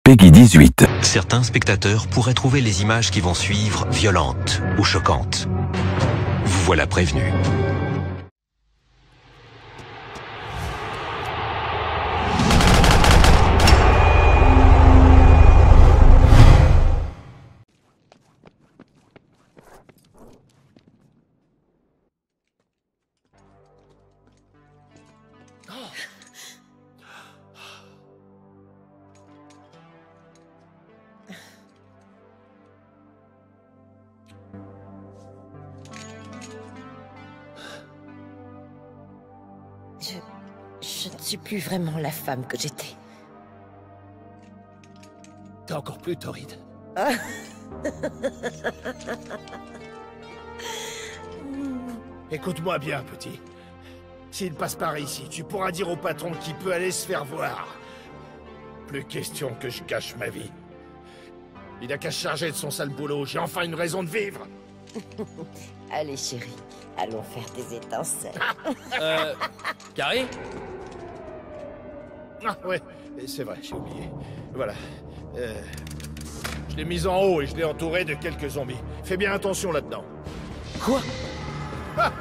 Peggy 18. Certains spectateurs pourraient trouver les images qui vont suivre violentes ou choquantes. Vous voilà prévenus. Je ne suis plus vraiment la femme que j'étais. T'es encore plus torride. Écoute-moi bien, petit. S'il passe par ici, tu pourras dire au patron qu'il peut aller se faire voir. Plus question que je cache ma vie. Il a qu'à se charger de son sale boulot, j'ai enfin une raison de vivre. Allez, chérie, allons faire des étincelles. Carré? Ah ouais, c'est vrai, j'ai oublié. Voilà. Je l'ai mise en haut et je l'ai entouré de quelques zombies. Fais bien attention là-dedans. Quoi? Ah.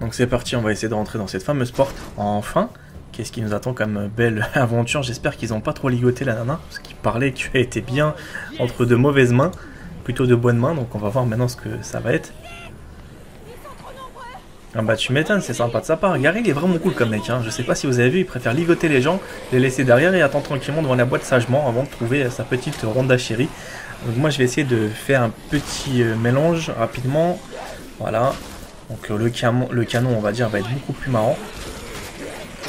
Donc c'est parti, on va essayer de rentrer dans cette fameuse porte. Enfin, qu'est-ce qui nous attend comme belle aventure? J'espère qu'ils n'ont pas trop ligoté la nana, parce qu'il parlait que tu as été bien entre de mauvaises mains, plutôt de bonnes mains, donc on va voir maintenant ce que ça va être. Ah bah tu m'étonnes, c'est sympa de sa part. Gary il est vraiment cool comme mec, hein. Je sais pas si vous avez vu, il préfère ligoter les gens, les laisser derrière et attendre tranquillement devant la boîte sagement avant de trouver sa petite ronda chérie. Donc moi je vais essayer de faire un petit mélange rapidement. Voilà. Donc le canon on va dire va être beaucoup plus marrant.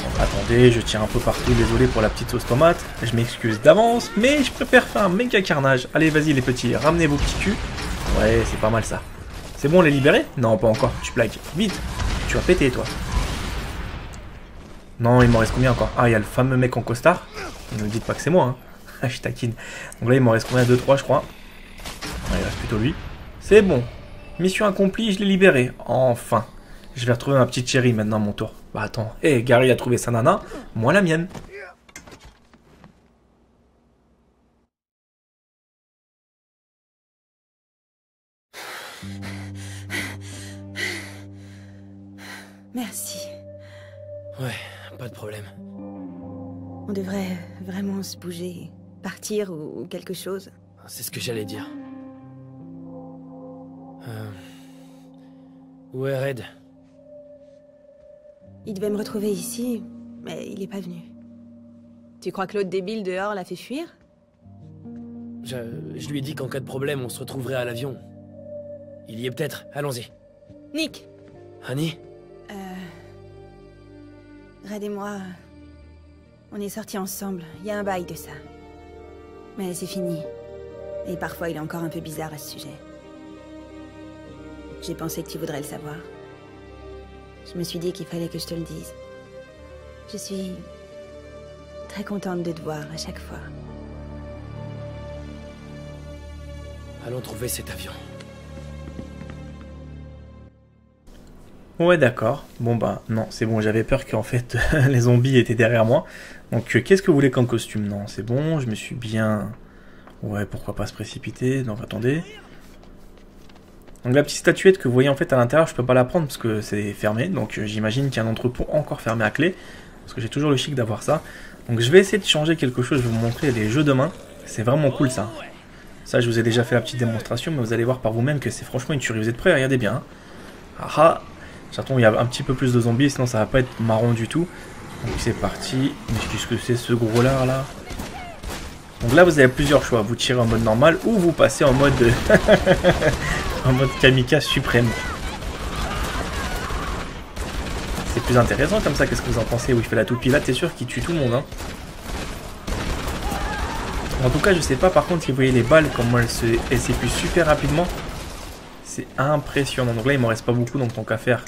Donc, attendez, je tire un peu partout, désolé pour la petite sauce tomate. Je m'excuse d'avance, mais je préfère faire un méga carnage. Allez vas-y les petits, ramenez vos petits culs. Ouais c'est pas mal ça. C'est bon, on les libérer? Non, pas encore, tu blagues. Vite, tu vas péter, toi. Non, il m'en reste combien encore? Ah, il y a le fameux mec en costard. Ne me dites pas que c'est moi, hein. Je taquine. Donc là, il m'en reste combien? 2-3, je crois. Ah, il reste plutôt lui. C'est bon. Mission accomplie, je l'ai libéré. Enfin. Je vais retrouver ma petite chérie maintenant, à mon tour. Bah attends. Eh, Gary a trouvé sa nana, moi la mienne. Merci. Ouais, pas de problème. On devrait vraiment se bouger, partir ou quelque chose. C'est ce que j'allais dire. Où est Red? Il devait me retrouver ici, mais il est pas venu. Tu crois que l'autre débile dehors l'a fait fuir? Je lui ai dit qu'en cas de problème, on se retrouverait à l'avion. Il y est peut-être, allons-y. Nick! Annie? Red et moi, on est sortis ensemble. Il y a un bail de ça. Mais c'est fini. Et parfois, il est encore un peu bizarre à ce sujet. J'ai pensé que tu voudrais le savoir. Je me suis dit qu'il fallait que je te le dise. Je suis très contente de te voir à chaque fois. Allons trouver cet avion. Ouais d'accord, bon bah non c'est bon, j'avais peur qu'en fait les zombies étaient derrière moi. Donc qu'est-ce que vous voulez comme costume? Non c'est bon, je me suis bien... Ouais pourquoi pas se précipiter, donc attendez. Donc la petite statuette que vous voyez en fait à l'intérieur, je peux pas la prendre parce que c'est fermé. Donc j'imagine qu'il y a un entrepôt encore fermé à clé. Parce que j'ai toujours le chic d'avoir ça. Donc je vais essayer de changer quelque chose, je vais vous montrer les jeux de main. C'est vraiment cool ça. Ça je vous ai déjà fait la petite démonstration, mais vous allez voir par vous-même que c'est franchement une tuerie. Vous êtes prêts? Regardez bien. Hein. Ah ah. J'attends, il y a un petit peu plus de zombies, sinon ça va pas être marrant du tout. Donc c'est parti. Mais qu'est-ce que c'est ce gros lard là? Donc là vous avez plusieurs choix. Vous tirez en mode normal ou vous passez en mode en mode kamikaze suprême. C'est plus intéressant comme ça, qu'est-ce que vous en pensez? Où il fait la toupie là, t'es sûr qu'il tue tout le monde hein. En tout cas je sais pas par contre si vous voyez les balles, comment elles s'épuisent super rapidement. C'est impressionnant. Donc là il m'en reste pas beaucoup, donc tant qu'à faire.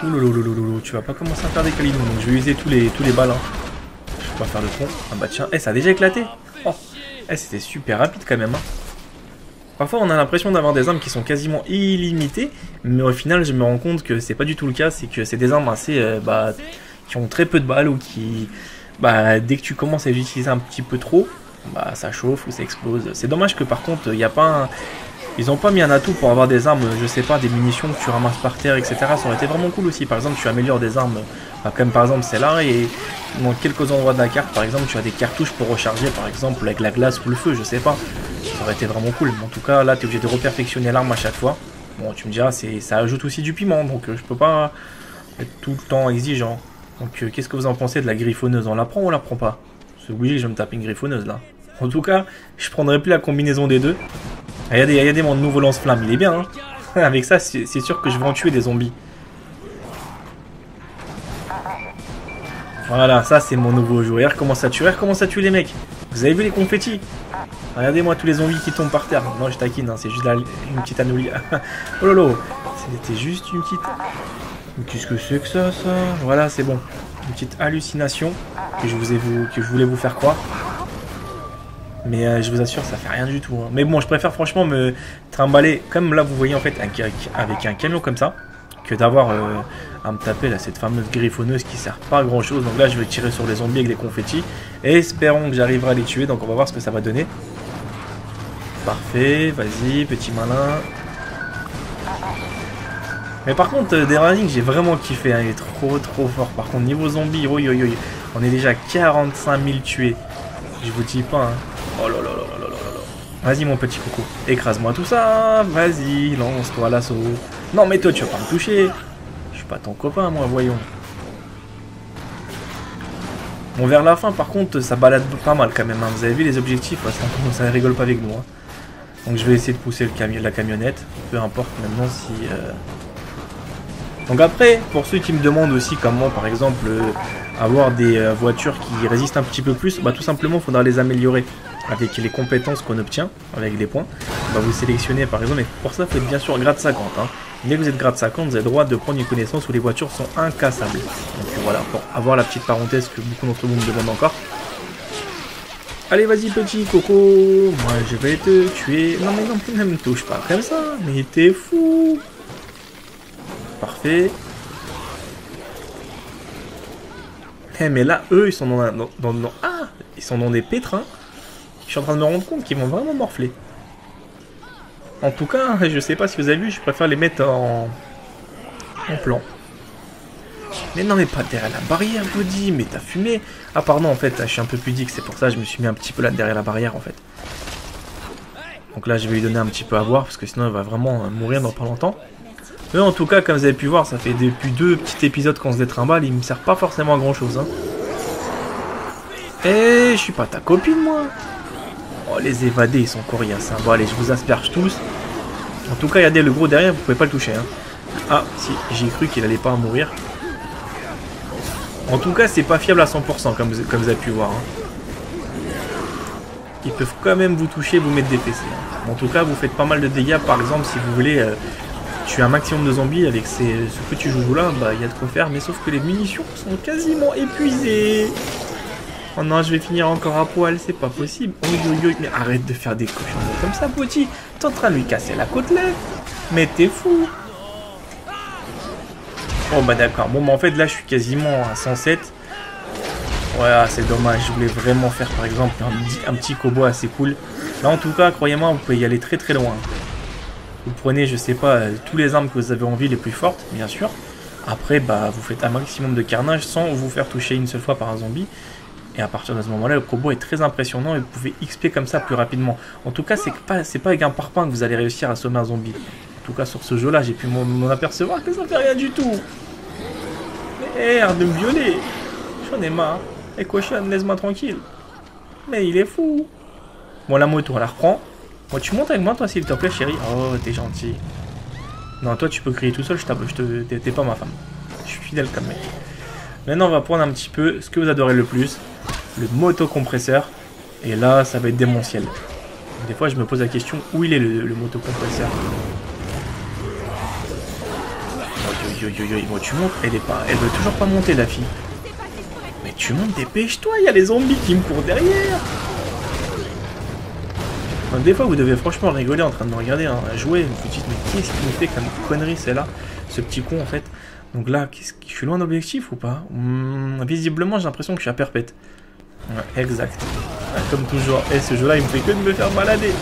Ouloulou, tu vas pas commencer à faire des calibres. Donc je vais user tous les balles. Hein. Je vais pas faire le con. Ah bah tiens, ça a déjà éclaté. Oh, c'était super rapide quand même. Hein. Parfois on a l'impression d'avoir des armes qui sont quasiment illimitées, mais au final je me rends compte que c'est pas du tout le cas. C'est que c'est des armes assez qui ont très peu de balles ou qui, bah, dès que tu commences à les utiliser un petit peu trop, bah, ça chauffe ou ça explose. C'est dommage que par contre, il n'y a pas ils ont pas mis un atout pour avoir des armes, je sais pas, des munitions que tu ramasses par terre, etc. Ça aurait été vraiment cool aussi. Par exemple, tu améliores des armes, bah, comme par exemple celle-là, et dans quelques endroits de la carte, par exemple, tu as des cartouches pour recharger, par exemple, avec la glace ou le feu, je sais pas. Ça aurait été vraiment cool. Mais en tout cas, là, tu es obligé de reperfectionner l'arme à chaque fois. Bon, tu me diras, ça ajoute aussi du piment, donc je peux pas être tout le temps exigeant. Donc, qu'est-ce que vous en pensez de la griffonneuse? On la prend ou on la prend pas? C'est obligé, je vais me taper une griffonneuse, là. En tout cas, je prendrai plus la combinaison des deux. Regardez mon nouveau lance-flamme, il est bien, hein. Avec ça, c'est sûr que je vais en tuer des zombies. Voilà, ça c'est mon nouveau jeu. Regarde comment ça tue, les mecs. Vous avez vu les confettis? Regardez-moi tous les zombies qui tombent par terre. Non, je taquine, hein, c'est juste une petite anomalie. Oh lolo, c'était juste une petite... Qu'est-ce que c'est que ça? Voilà, c'est bon. Une petite hallucination que je voulais vous faire croire. Mais je vous assure, ça fait rien du tout. Hein. Mais bon, je préfère franchement me trimballer, comme là vous voyez en fait, avec un camion comme ça, que d'avoir à me taper là, cette fameuse griffonneuse qui sert pas à grand chose. Donc là, je vais tirer sur les zombies avec les confettis. Et espérons que j'arriverai à les tuer. Donc on va voir ce que ça va donner. Parfait, vas-y, petit malin. Mais par contre, des Running, j'ai vraiment kiffé. Hein. Il est trop fort. Par contre, niveau zombie, on est déjà 45 000 tués. Je vous dis pas, hein. Oh là là là là là là. Vas-y mon petit coco, écrase-moi tout ça. Vas-y, lance-toi à l'assaut. Non mais toi tu vas pas me toucher. Je suis pas ton copain moi, voyons. Bon, vers la fin par contre ça balade pas mal quand même, hein. Vous avez vu les objectifs, ça rigole pas avec nous, hein. Donc je vais essayer de pousser la camionnette. Peu importe maintenant si... Donc après, pour ceux qui me demandent aussi comment par exemple avoir des voitures qui résistent un petit peu plus, bah tout simplement il faudra les améliorer avec les compétences qu'on obtient, avec les points. Bah, vous sélectionnez par exemple, et pour ça il faut être bien sûr grade 50. Hein. Dès que vous êtes grade 50, vous avez le droit de prendre une connaissance où les voitures sont incassables. Donc voilà, pour avoir la petite parenthèse que beaucoup d'entre vous me demandent encore. Allez vas-y petit coco, moi je vais te tuer. Non mais non, ne me touche pas comme ça, mais t'es fou. Parfait. Eh mais là, eux, ils sont ils sont dans des pétrins. Je suis en train de me rendre compte qu'ils vont vraiment morfler. En tout cas, je sais pas si vous avez vu, je préfère les mettre en plan. Mais non, mais pas derrière la barrière, Body, mais t'as fumé. Ah pardon, en fait, je suis un peu pudique, c'est pour ça que je me suis mis un petit peu là derrière la barrière, en fait. Donc là, je vais lui donner un petit peu à boire, parce que sinon, il va vraiment mourir dans pas longtemps. Mais en tout cas, comme vous avez pu voir, ça fait depuis 2 petits épisodes qu'on se détrimballe, il me sert pas forcément à grand chose. Hein. Eh, je suis pas ta copine, moi. Oh, les évadés, ils sont coriaces. Hein. Bon, allez, je vous asperge tous. En tout cas, regardez, le gros derrière, vous pouvez pas le toucher. Hein. Ah, si, j'ai cru qu'il allait pas mourir. En tout cas, c'est pas fiable à 100%, comme vous avez pu voir. Hein. Ils peuvent quand même vous toucher, vous mettre des PC. Hein. En tout cas, vous faites pas mal de dégâts, par exemple, si vous voulez... tuer un maximum de zombies avec ce petit joujou là, bah il y a de quoi faire, mais sauf que les munitions sont quasiment épuisées. Oh non, je vais finir encore à poil, c'est pas possible. Mais arrête de faire des cochons comme ça, petit. T'es en train de lui casser la côtelette. Mais t'es fou. Bon bah d'accord, bon bah en fait là je suis quasiment à 107. Ouais, c'est dommage, je voulais vraiment faire par exemple un petit combo assez cool. Là en tout cas, croyez-moi, vous pouvez y aller très loin. Vous prenez, je sais pas, tous les armes que vous avez envie, les plus fortes, bien sûr. Après, bah, vous faites un maximum de carnage sans vous faire toucher une seule fois par un zombie. Et à partir de ce moment-là, le combo est très impressionnant et vous pouvez XP comme ça plus rapidement. En tout cas, c'est pas avec un parpaing que vous allez réussir à assommer un zombie. En tout cas, sur ce jeu-là, j'ai pu m'en apercevoir que ça fait rien du tout. Mais arrête de me violer. J'en ai marre. Et cochonne, laisse-moi tranquille. Mais il est fou. Bon, la moto, on la reprend. Bon, tu montes avec moi, toi, s'il te plaît, chérie. Oh, t'es gentil. Non, toi, tu peux crier tout seul, t'es pas ma femme. Je suis fidèle comme mec. Maintenant, on va prendre un petit peu ce que vous adorez le plus. Le motocompresseur. Et là, ça va être démentiel. Des fois, je me pose la question, où il est le motocompresseur? Bon, tu montes, elle veut toujours pas monter, la fille. Mais tu montes, dépêche-toi, il y a les zombies qui me courent derrière. Donc, des fois, vous devez franchement rigoler en train de me regarder jouer une petite. Mais qu'est-ce qu'il me fait comme connerie, celle-là? Ce petit con, en fait. Donc là, je suis loin d'objectif ou pas? Visiblement, j'ai l'impression que je suis à perpète. Ouais, exact. Comme toujours. Et ce jeu-là, il me fait que de me faire balader.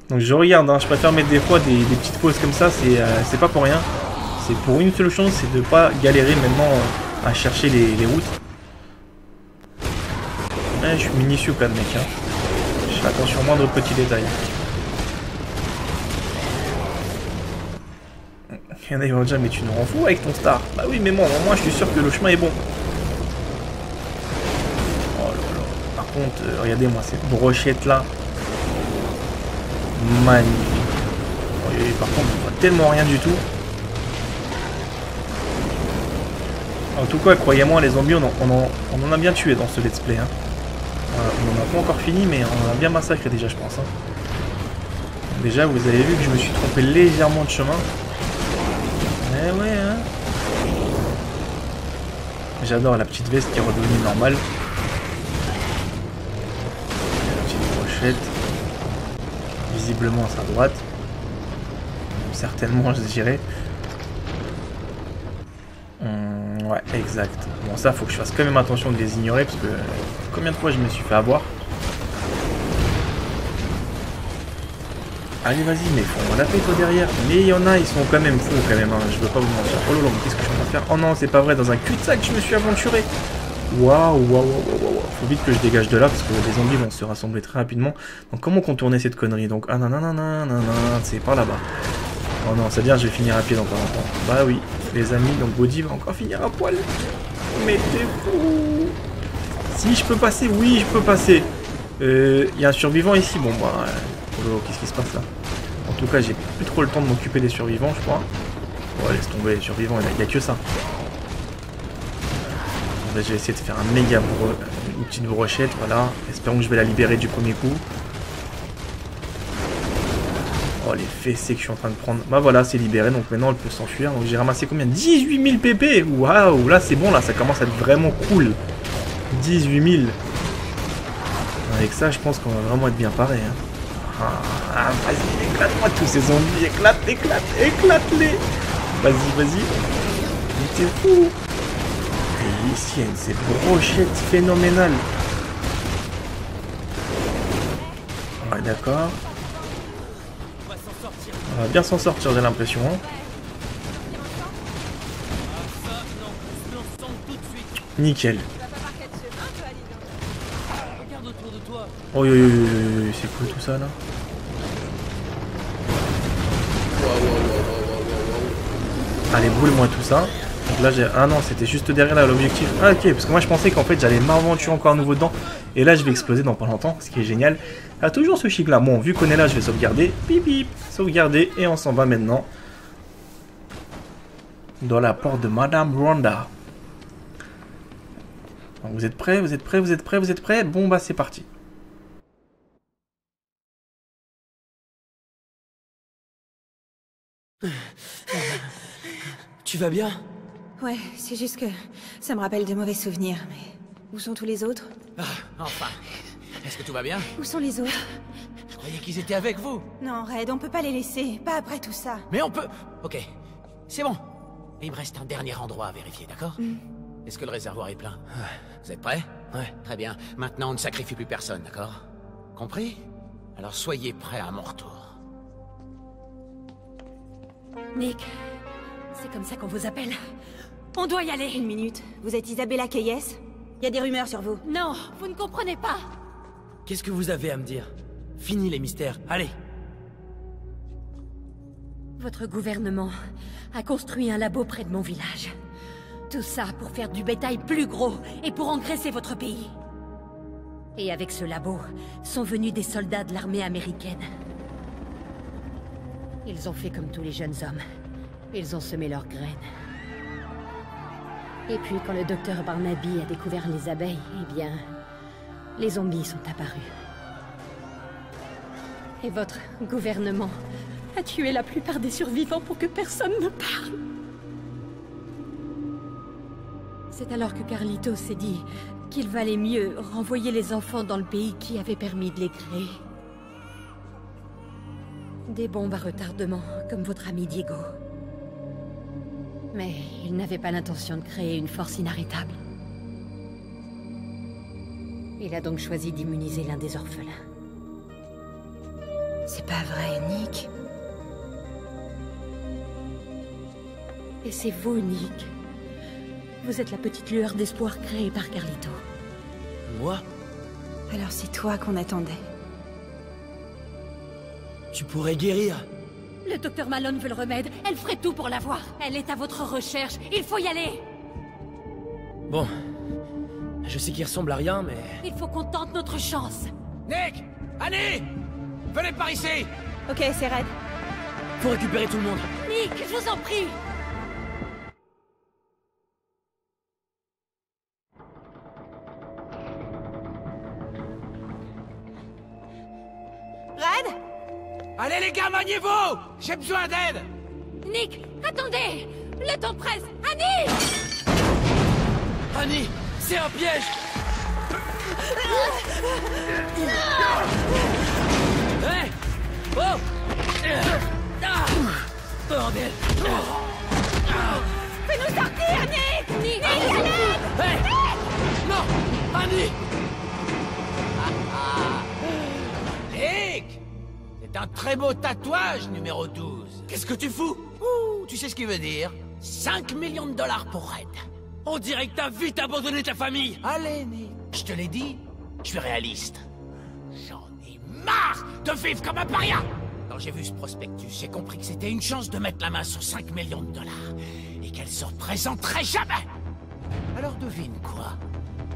Donc je regarde, hein, je préfère mettre des fois des petites pauses comme ça, c'est pas pour rien. C'est pour une seule chose, c'est de pas galérer maintenant à chercher les routes. Ouais, je suis minutieux quand même, mec. Hein. Je fais attention au moindre petit détail. Il y en a qui vont dire, mais tu nous rends fou avec ton star. Bah oui, mais bon, moi je suis sûr que le chemin est bon. Oh là là. Par contre, regardez-moi cette brochette là. Magnifique. Et par contre, on voit tellement rien du tout. En tout cas, croyez-moi, les zombies, on en a bien tué dans ce let's play. Hein. On n'en a pas encore fini, mais on en a bien massacré déjà, je pense. Hein. Déjà, vous avez vu que je me suis trompé légèrement de chemin. Eh ouais, hein. J'adore la petite veste qui est redevenue normale. La petite brochette. Visiblement à sa droite. Certainement, je dirais. Ouais, exact. Bon, ça, faut que je fasse quand même attention de les ignorer, parce que combien de fois je me suis fait avoir. Allez, vas-y, mais on la fait toi derrière. Mais il y en a, ils sont quand même fous, quand même. Hein. Je veux pas vous mentir. Oh là là, mais qu'est-ce que je suis en train de faire? Oh non, c'est pas vrai, dans un cul-de-sac, je me suis aventuré. Waouh, waouh, waouh, waouh. Faut vite que je dégage de là, parce que les zombies vont se rassembler très rapidement. Donc, comment contourner cette connerie? Donc, ah non, non, non, non, non, non, c'est par là-bas. Oh non, c'est bien, je vais finir à pied dans pas longtemps. Bah oui, les amis, donc Bodhi va encore finir à poil. Mais t'es fou. Si je peux passer, oui, je peux passer. Il y a un survivant ici, bon bah... Oh, qu'est-ce qui se passe là? En tout cas, j'ai plus trop le temps de m'occuper des survivants, je crois. Bon, laisse tomber les survivants, il n'y a que ça. Là, je vais essayer de faire un méga une petite brochette, voilà. Espérons que je vais la libérer du premier coup. Oh, les fessées que je suis en train de prendre. Bah voilà, c'est libéré, donc maintenant elle peut s'enfuir. Donc j'ai ramassé combien? 18 000 pp. Waouh, là c'est bon, là ça commence à être vraiment cool. 18 000. Avec ça, je pense qu'on va vraiment être bien paré. Hein. Ah, vas-y, éclate-moi tous ces zombies. Éclate-les. Vas-y, vas-y. Mais t'es fou. Et ici, il y a ces brochettes phénoménales. Ouais, d'accord. On va bien s'en sortir, j'ai l'impression. Hein. Nickel. Oh, c'est cool tout ça là. Allez, brûle-moi tout ça. Donc là, j'ai... Ah non, c'était juste derrière là l'objectif. Ah ok, parce que moi je pensais qu'en fait j'allais m'aventurer encore à nouveau dedans. Et là, je vais exploser dans pas longtemps, ce qui est génial. Ah, toujours ce chic là. Bon, vu qu'on est là, je vais sauvegarder. Pip pip, sauvegarder. Et on s'en va maintenant dans la porte de Madame Rhonda. Donc, vous êtes prêts? Vous êtes prêts? Vous êtes prêts? Vous êtes prêts? Bon bah c'est parti. Tu vas bien? Ouais, c'est juste que ça me rappelle de mauvais souvenirs, mais... Où sont tous les autres? Ah, enfin. Est-ce que tout va bien? Où sont les autres? Je croyais qu'ils étaient avec vous. Non, Red, on peut pas les laisser, pas après tout ça. Mais on peut... Ok, c'est bon. Il me reste un dernier endroit à vérifier, d'accord? Est-ce que le réservoir est plein? Vous êtes prêts? Ouais. Très bien. Maintenant, on ne sacrifie plus personne, d'accord? Compris? Alors soyez prêts à mon retour. Nick, c'est comme ça qu'on vous appelle. On doit y aller. Une minute, vous êtes Isabella Keyes? Il y a des rumeurs sur vous. Non, vous ne comprenez pas. Qu'est-ce que vous avez à me dire? Fini les mystères, allez! Votre gouvernement a construit un labo près de mon village. Tout ça pour faire du bétail plus gros et pour engraisser votre pays. Et avec ce labo, sont venus des soldats de l'armée américaine. Ils ont fait comme tous les jeunes hommes. Ils ont semé leurs graines. Et puis quand le docteur Barnaby a découvert les abeilles, eh bien, les zombies sont apparus. Et votre gouvernement a tué la plupart des survivants pour que personne ne parle. C'est alors que Carlito s'est dit qu'il valait mieux renvoyer les enfants dans le pays qui avait permis de les créer. Des bombes à retardement, comme votre ami Diego. Mais il n'avait pas l'intention de créer une force inarrêtable. Il a donc choisi d'immuniser l'un des orphelins. C'est pas vrai, Nick. Et c'est vous, Nick. Vous êtes la petite lueur d'espoir créée par Carlito. Moi? Alors c'est toi qu'on attendait. Tu pourrais guérir? Le docteur Malone veut le remède. Elle ferait tout pour l'avoir. Elle est à votre recherche. Il faut y aller. Bon. Je sais qu'il ressemble à rien, mais... Il faut qu'on tente notre chance. Nick! Annie! Venez par ici! Ok, c'est Red. Faut récupérer tout le monde. Nick, je vous en prie. Red? Allez les gars, maniez-vous! J'ai besoin d'aide! Nick, attendez. Le temps presse. Annie! Annie, c'est un piège! Hey! Oh! Bordel! Fais-nous sortir, Nick! Nick, allez! Hey! Non! Annie! Nick! C'est un très beau tatouage, numéro 12. Qu'est-ce que tu fous? Ouh, tu sais ce qu'il veut dire? 5 millions de dollars pour Red. On dirait que t'as vite abandonné ta famille! Allez, Nick. Je te l'ai dit, je suis réaliste. J'en ai marre de vivre comme un paria! Quand j'ai vu ce prospectus, j'ai compris que c'était une chance de mettre la main sur 5 millions de dollars. Et qu'elle se représenterait jamais! Alors devine quoi?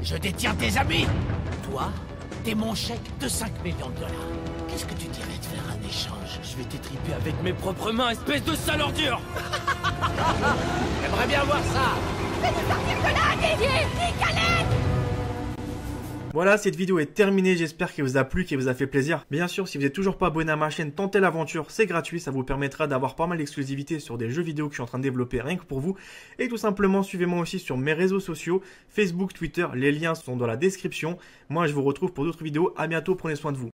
Je détiens tes amis! Toi, t'es mon chèque de 5 millions de dollars. Qu'est-ce que tu dirais de faire un échange? Je vais t'étriper avec mes propres mains, espèce de sale ordure! J'aimerais bien voir ça! Voilà, cette vidéo est terminée, j'espère qu'elle vous a plu, qu'elle vous a fait plaisir. Bien sûr, si vous n'êtes toujours pas abonné à ma chaîne, tentez l'aventure, c'est gratuit, ça vous permettra d'avoir pas mal d'exclusivité sur des jeux vidéo que je suis en train de développer rien que pour vous. Et tout simplement, suivez-moi aussi sur mes réseaux sociaux, Facebook, Twitter, les liens sont dans la description. Moi, je vous retrouve pour d'autres vidéos, à bientôt, prenez soin de vous.